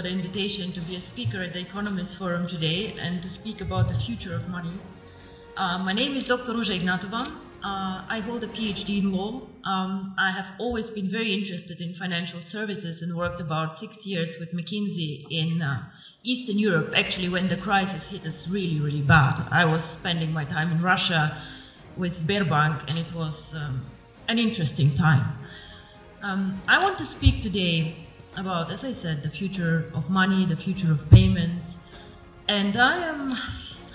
for the invitation to be a speaker at the Economist Forum today and to speak about the future of money. My name is Dr. Ruja Ignatova. I hold a PhD in law. I have always been very interested in financial services and worked about 6 years with McKinsey in Eastern Europe, actually when the crisis hit us really, really bad. I was spending my time in Russia with Sberbank, and it was an interesting time. I want to speak today about, as I said, the future of money, the future of payments, and I am,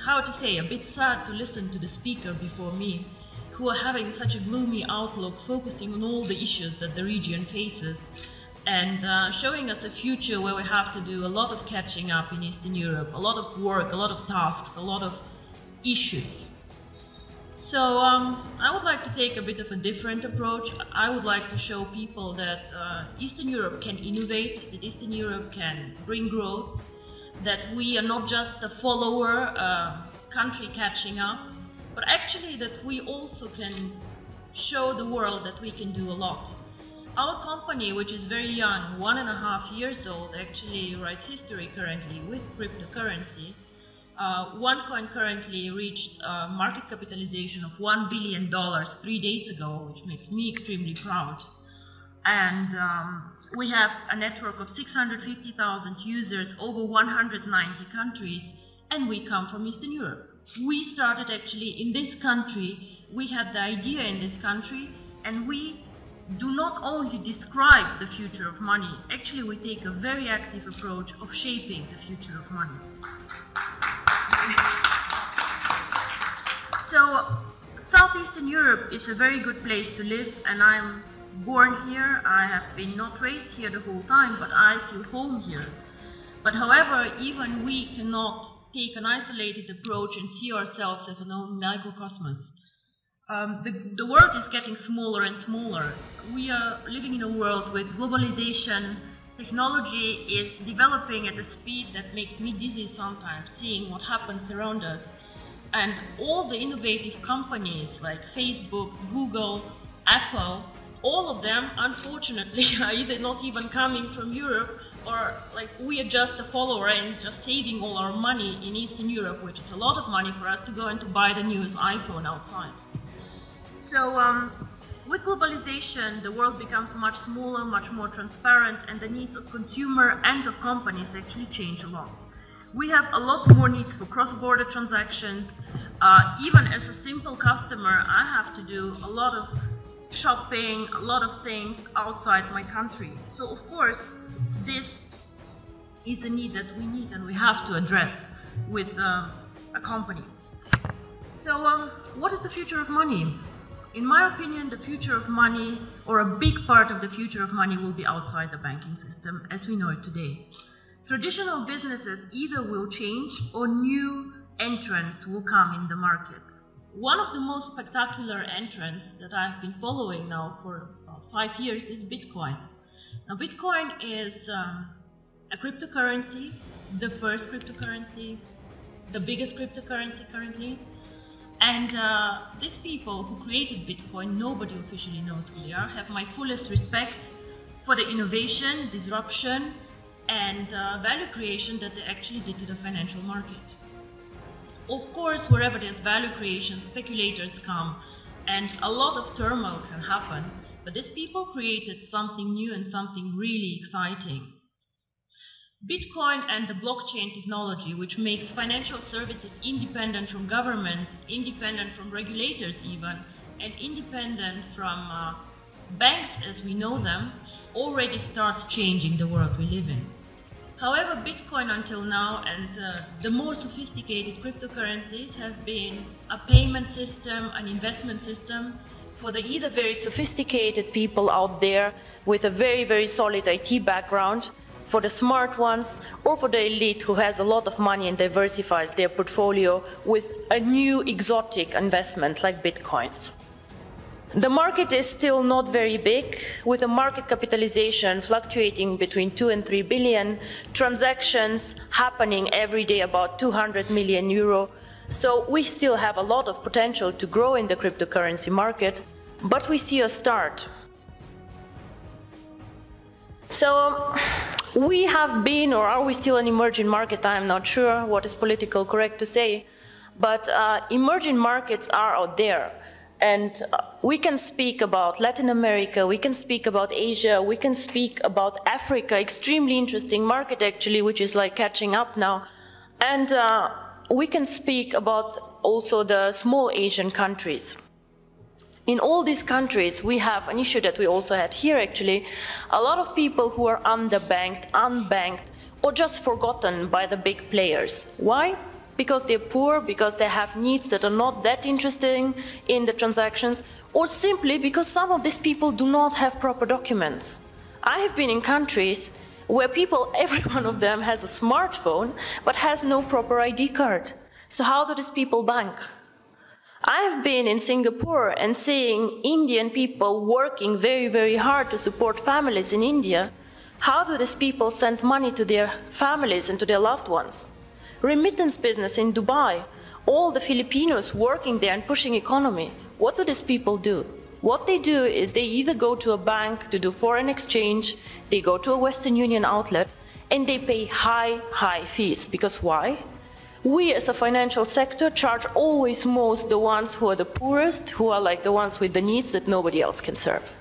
how to say, a bit sad to listen to the speaker before me, who are having such a gloomy outlook, focusing on all the issues that the region faces, and showing us a future where we have to do a lot of catching up in Eastern Europe, a lot of work, a lot of tasks, a lot of issues. So I would like to take a bit of a different approach. I would like to show people that Eastern Europe can innovate, that Eastern Europe can bring growth, that we are not just a follower country catching up, but actually that we also can show the world that we can do a lot. Our company, which is very young, 1.5 years old, actually writes history currently with cryptocurrency. OneCoin currently reached a market capitalization of $1 billion 3 days ago, which makes me extremely proud. And we have a network of 650,000 users over 190 countries, and we come from Eastern Europe. We started actually in this country, we had the idea in this country, and we do not only describe the future of money, actually we take a very active approach of shaping the future of money. So, Southeastern Europe is a very good place to live, and I'm born here. I have been not raised here the whole time, but I feel home here. But however, even we cannot take an isolated approach and see ourselves as an own microcosmos. The world is getting smaller and smaller. We are living in a world with globalization. Technology is developing at a speed that makes me dizzy sometimes, seeing what happens around us. And all the innovative companies like Facebook, Google, Apple, all of them, unfortunately, are either not even coming from Europe, or like we are just a follower and just saving all our money in Eastern Europe, which is a lot of money for us to go and to buy the newest iPhone outside. So with globalization, the world becomes much smaller, much more transparent, and the needs of consumer and of companies actually change a lot. We have a lot more needs for cross-border transactions. Even as a simple customer, I have to do a lot of shopping, a lot of things outside my country. So of course, this is a need that we need and we have to address with a company. So what is the future of money? In my opinion, the future of money, or a big part of the future of money, will be outside the banking system as we know it today. Traditional businesses either will change or new entrants will come in the market. One of the most spectacular entrants that I've been following now for about 5 years is Bitcoin. Now, Bitcoin is a cryptocurrency, the first cryptocurrency, the biggest cryptocurrency currently. And these people who created Bitcoin, nobody officially knows who they are, have my fullest respect for the innovation, disruption, and value creation that they actually did to the financial market. Of course, wherever there's value creation, speculators come, and a lot of turmoil can happen, but these people created something new and something really exciting. Bitcoin and the blockchain technology, which makes financial services independent from governments, independent from regulators even, and independent from banks as we know them, already starts changing the world we live in. However, Bitcoin until now and the more sophisticated cryptocurrencies have been a payment system, an investment system for the either very sophisticated people out there with a very, very solid IT background, for the smart ones, or for the elite who has a lot of money and diversifies their portfolio with a new exotic investment like Bitcoins. The market is still not very big, with a market capitalization fluctuating between 2 and 3 billion, transactions happening every day about 200 million euro. So we still have a lot of potential to grow in the cryptocurrency market, but we see a start. So We have been, or are we still an emerging market? I'm not sure what is politically correct to say, but emerging markets are out there. And we can speak about Latin America, we can speak about Asia, we can speak about Africa, extremely interesting market actually, which is like catching up now. And we can speak about also the small Asian countries. In all these countries, we have an issue that we also had here actually, a lot of people who are underbanked, unbanked, or just forgotten by the big players. Why? Because they're poor, because they have needs that are not that interesting in the transactions, or simply because some of these people do not have proper documents. I have been in countries where people, every one of them has a smartphone, but has no proper ID card. So how do these people bank? I have been in Singapore and seeing Indian people working very, very hard to support families in India. How do these people send money to their families and to their loved ones? Remittance business in Dubai, all the Filipinos working there and pushing economy. What do these people do? What they do is they either go to a bank to do foreign exchange, they go to a Western Union outlet, and they pay high fees. Because why? We as a financial sector charge always most the ones who are the poorest, who are like the ones with the needs that nobody else can serve.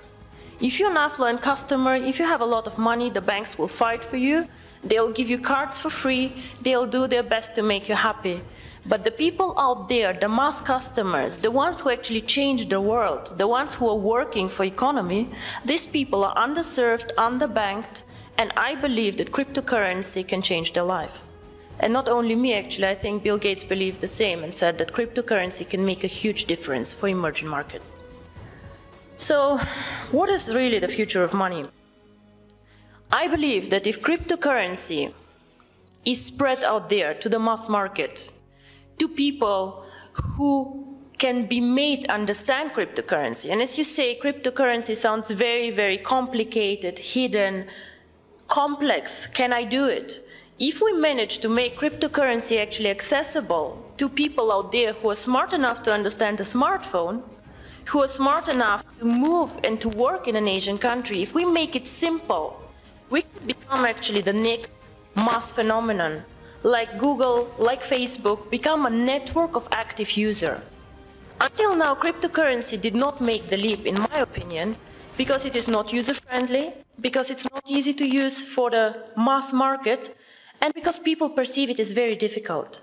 If you're an affluent customer, if you have a lot of money, the banks will fight for you. They'll give you cards for free, they'll do their best to make you happy. But the people out there, the mass customers, the ones who actually change the world, the ones who are working for economy, these people are underserved, underbanked, and I believe that cryptocurrency can change their life. And not only me, actually, I think Bill Gates believed the same and said that cryptocurrency can make a huge difference for emerging markets. So, what is really the future of money? I believe that if cryptocurrency is spread out there to the mass market, to people who can be made understand cryptocurrency, and as you say, cryptocurrency sounds very, very complicated, hidden, complex. Can I do it? If we manage to make cryptocurrency actually accessible to people out there who are smart enough to understand a smartphone, who are smart enough to move and to work in an Asian country, if we make it simple, we could become actually the next mass phenomenon, like Google, like Facebook, become a network of active users. Until now, cryptocurrency did not make the leap, in my opinion, because it is not user-friendly, because it's not easy to use for the mass market, and because people perceive it as very difficult.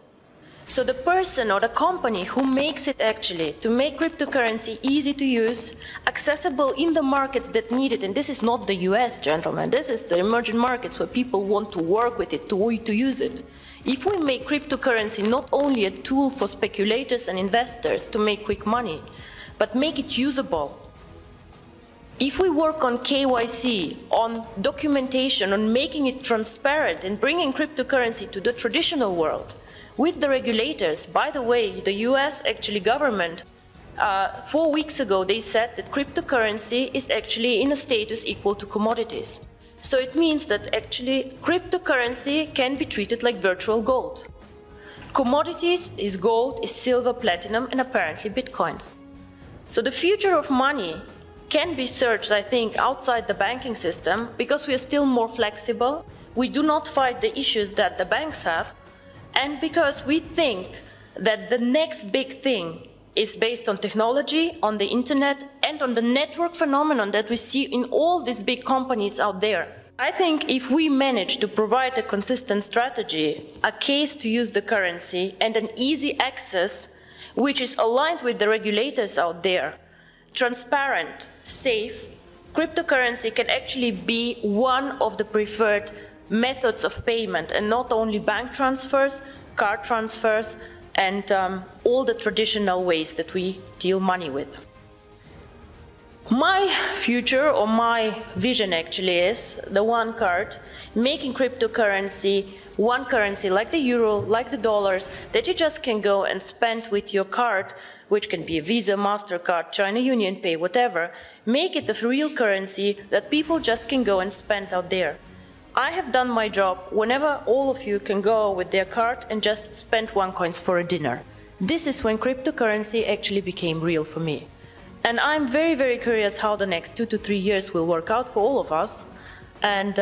So the person or the company who makes it actually to make cryptocurrency easy to use, accessible in the markets that need it, and this is not the US, gentlemen, this is the emerging markets where people want to work with it, to use it. If we make cryptocurrency not only a tool for speculators and investors to make quick money, but make it usable, if we work on KYC, on documentation, on making it transparent and bringing cryptocurrency to the traditional world, with the regulators, by the way, the US actually government, 4 weeks ago, they said that cryptocurrency is actually in a status equal to commodities. So it means that actually cryptocurrency can be treated like virtual gold. Commodities is gold, is silver, platinum, and apparently bitcoins. So the future of money can be searched, I think, outside the banking system because we are still more flexible. We do not fight the issues that the banks have. And because we think that the next big thing is based on technology, on the internet, and on the network phenomenon that we see in all these big companies out there. I think if we manage to provide a consistent strategy, a case to use the currency, and an easy access, which is aligned with the regulators out there, transparent, safe, cryptocurrency can actually be one of the preferred methods of payment, and not only bank transfers, card transfers, and all the traditional ways that we deal money with. My future, or my vision actually, is the one card, making cryptocurrency one currency like the euro, like the dollars, that you just can go and spend with your card, which can be a Visa, MasterCard, China Union Pay, whatever. Make it a real currency that people just can go and spend out there. I have done my job whenever all of you can go with their card and just spend OneCoins for a dinner. This is when cryptocurrency actually became real for me. And I'm very, very curious how the next 2 to 3 years will work out for all of us. And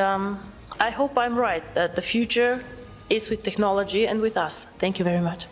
I hope I'm right, that the future is with technology and with us. Thank you very much.